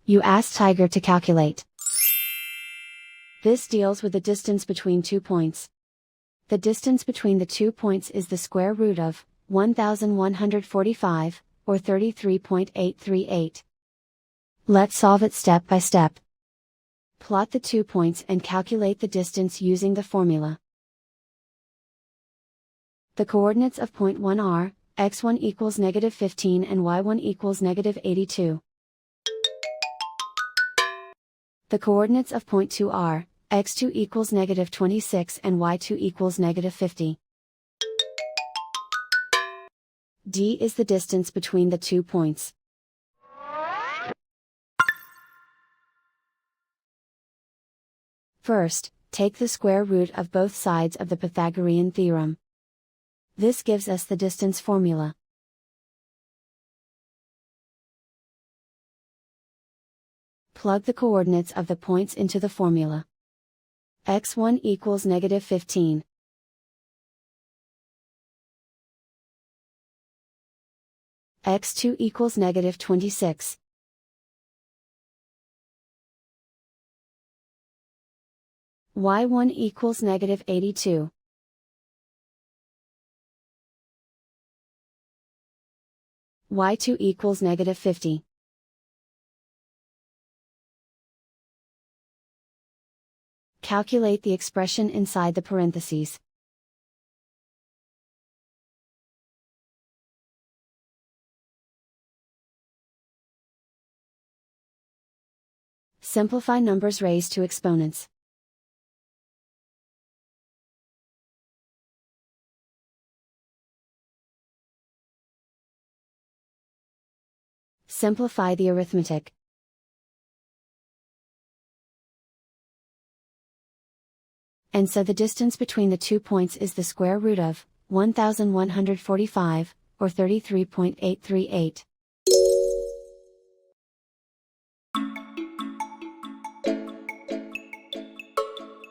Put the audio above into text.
You ask Tiger to calculate. This deals with the distance between 2 points. The distance between the 2 points is the square root of 1145, or 33.838. Let's solve it step by step. Plot the 2 points and calculate the distance using the formula. The coordinates of point 1 are, x1 equals -15 and y1 equals -82. The coordinates of point 2 are, x2 equals -26 and y2 equals -50. D is the distance between the 2 points. First, take the square root of both sides of the Pythagorean theorem. This gives us the distance formula. Plug the coordinates of the points into the formula. x1 equals -15. x2 equals -26. y1 equals -82. y2 equals -50. Calculate the expression inside the parentheses. Simplify numbers raised to exponents. Simplify the arithmetic. And so the distance between the 2 points is the square root of 1145, or 33.838.